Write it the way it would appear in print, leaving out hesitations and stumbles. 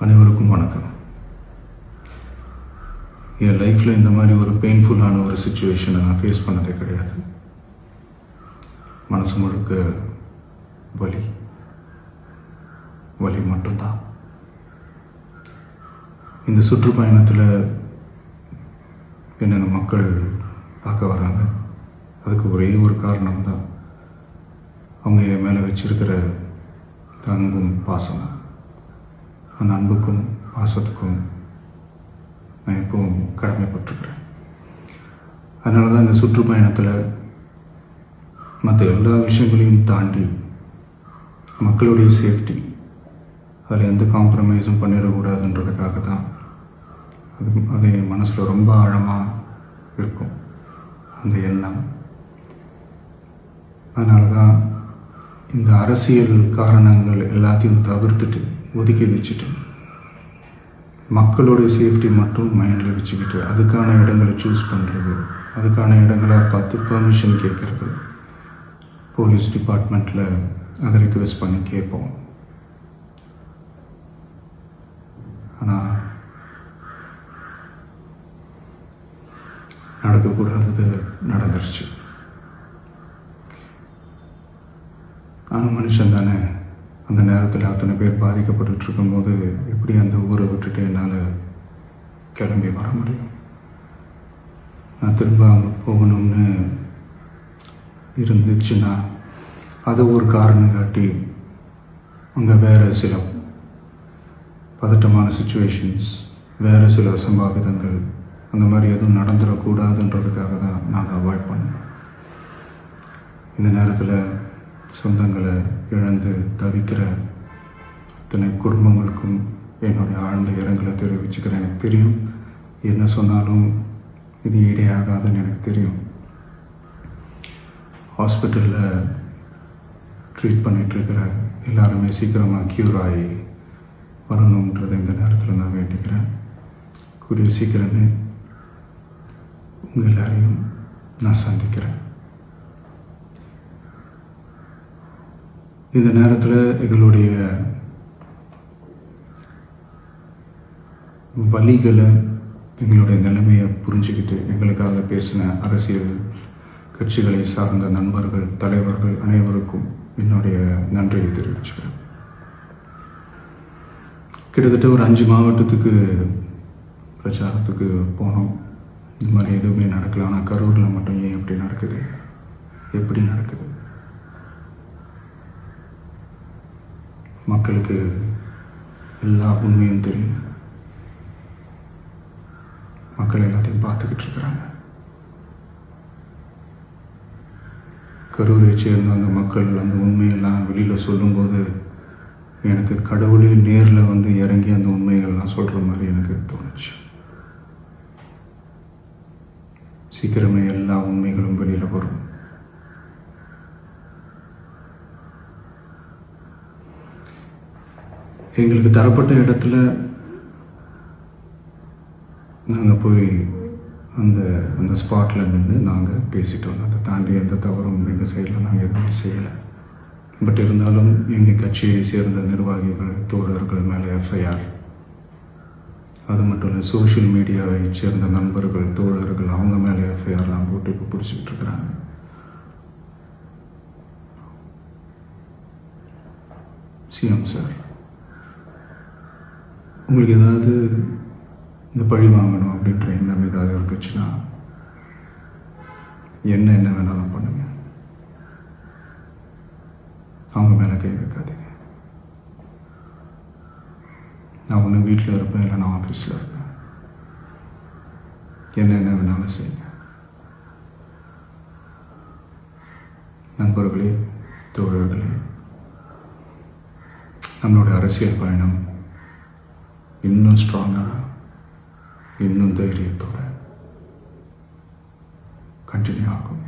அனைவருக்கும் வணக்கம். என் லைஃப்பில் இந்த மாதிரி ஒரு பெயின்ஃபுல்லான ஒரு சுச்சுவேஷனை நான் ஃபேஸ் பண்ணதே கிடையாது. மனசு முழுக்க வலி வலி மட்டும்தான். இந்த சுற்றுப்பயணத்தில் என்னென்ன மக்கள் பார்க்க வராங்க, அதுக்கு ஒரே ஒரு காரணம் தான், அவங்க என் மேலே வச்சிருக்கிற அன்பும் பாசம். அந்த அன்புக்கும் பாசத்துக்கும் நான் எப்பவும் கடமைப்பட்டிருக்கிறேன். அதனால தான் இந்த சுற்றுப்பயணத்தில் மற்ற எல்லா விஷயங்களையும் தாண்டி மக்களுடைய சேஃப்டி, அதில் எந்த காம்ப்ரமைஸும் பண்ணிடக்கூடாதுன்றதுக்காக தான் அது என் மனசில் ரொம்ப ஆழமாக இருக்கும் அந்த எண்ணம். அதனால தான் இந்த அரசியல் காரணங்கள் எல்லாத்தையும் தவிர்த்துட்டு ஒதுக்கி வச்சுட்டு மக்களுடைய சேஃப்டி மட்டும் மைண்டில் வச்சுக்கிட்டு அதுக்கான இடங்களை சூஸ் பண்ணுறது, அதுக்கான இடங்களை பார்த்து பெர்மிஷன் கேட்குறது, போலீஸ் டிபார்ட்மெண்ட்டில் அதை ரிக்வெஸ்ட் பண்ணி கேட்போம். ஆனால் நடக்கக்கூடாதது நடந்துருச்சு. ஆனால் மனுஷன் தானே, அந்த நேரத்தில் அத்தனை பேர் பாதிக்கப்பட்டு இருக்கும்போது எப்படி அந்த ஊரை விட்டுட்டு என்னால் கிளம்பி வர முடியும்? நான் திரும்ப அங்கே போகணும்னு இருந்துச்சுன்னா அதை ஒரு காரணம் காட்டி அங்கே வேறு சில பதட்டமான சுச்சுவேஷன்ஸ், வேறு சில அசம்பாவிதங்கள் அந்த மாதிரி எதுவும் நடந்துடக்கூடாதுன்றதுக்காக தான் நாங்கள் அவாய்ட் பண்ணோம். இந்த நேரத்தில் சொந்தங்களை இழந்து தவிக்கிற அத்தனை குடும்பங்களுக்கும் என்னுடைய ஆழ்ந்த இரங்கலை தெரிவிச்சுக்கிறேன். எனக்கு தெரியும், என்ன சொன்னாலும் இது ஈடேயாகாதுன்னு எனக்கு தெரியும். ஹாஸ்பிட்டலில் ட்ரீட் பண்ணிகிட்ருக்கிற எல்லாருமே சீக்கிரமாக க்யூர் ஆகி வரணுன்றதை இந்த நேரத்தில் நான் வேண்டிக்கிறேன். கூடிய சீக்கிரமே உங்கள் எல்லாரையும் நான் சந்திக்கிறேன். இந்த நேரத்தில் எங்களுடைய வலிகளை, எங்களுடைய நிலைமையை புரிஞ்சுக்கிட்டு எங்களுக்காக பேசின அரசியல் கட்சிகளை சார்ந்த நண்பர்கள், தலைவர்கள் அனைவருக்கும் என்னுடைய நன்றியை தெரிவிச்சுக்கிறேன். கிட்டத்தட்ட ஒரு 5 மாவட்டத்துக்கு பிரச்சாரத்துக்கு போனோம். இந்த மாதிரி எதுவுமே நடக்கல. ஆனால் கரூரில் மட்டும் ஏன் எப்படி நடக்குது, எப்படி நடக்குது? மக்களுக்கு எல்லா உண்மையும் தெரியும். மக்கள் எல்லாத்தையும் பார்த்துக்கிட்டு இருக்கிறாங்க. கரூரை சேர்ந்த அந்த மக்கள் அந்த உண்மையெல்லாம் வெளியில் சொல்லும்போது எனக்கு கடவுளே நேரில் வந்து இறங்கி அந்த உண்மைகள்லாம் சொல்கிற மாதிரி எனக்கு தோணுச்சு. சீக்கிரமே எல்லா உண்மைகளும் வெளியில் வரும். எங்களுக்கு தரப்பட்ட இடத்துல நாங்கள் போய் அந்த ஸ்பாட்டில் நின்று நாங்கள் பேசிட்டோம். அதை தாண்டி எந்த தவறும் எங்கள் சைடில் நாங்கள் எதுவுமே செய்யலை. பட் இருந்தாலும் எங்கள் கட்சியை சேர்ந்த நிர்வாகிகள், தோழர்கள் மேலே எஃப்ஐஆர், அது மட்டும் இல்லை சோஷியல் மீடியாவை சேர்ந்த நண்பர்கள், தோழர்கள் அவங்க மேலே எஃப்ஐஆர்லாம் போட்டு இப்போ பிடிச்சிக்கிட்டு இருக்கிறாங்க. சிஎம் சார், உங்களுக்கு ஏதாவது இந்த பழி வாங்கணும் அப்படின்ற எண்ணம் ஏதாவது இருந்துச்சுன்னா என்ன வேணாலும் பண்ணுங்க. அவங்க மேலே கை வைக்காதீங்க. நான் ஒன்று வீட்டில் இருப்பேன், இல்லை நான் ஆஃபீஸில் இருப்பேன். என்ன வேணாலும் செய்யுங்க. நண்பர்களே, தோழர்களே, நம்மளுடைய அரசியல் பயணம் இன்னும் ஸ்ட்ராங்காக, இன்னும் தைரியத்தோடு கண்டினியூ ஆகும்.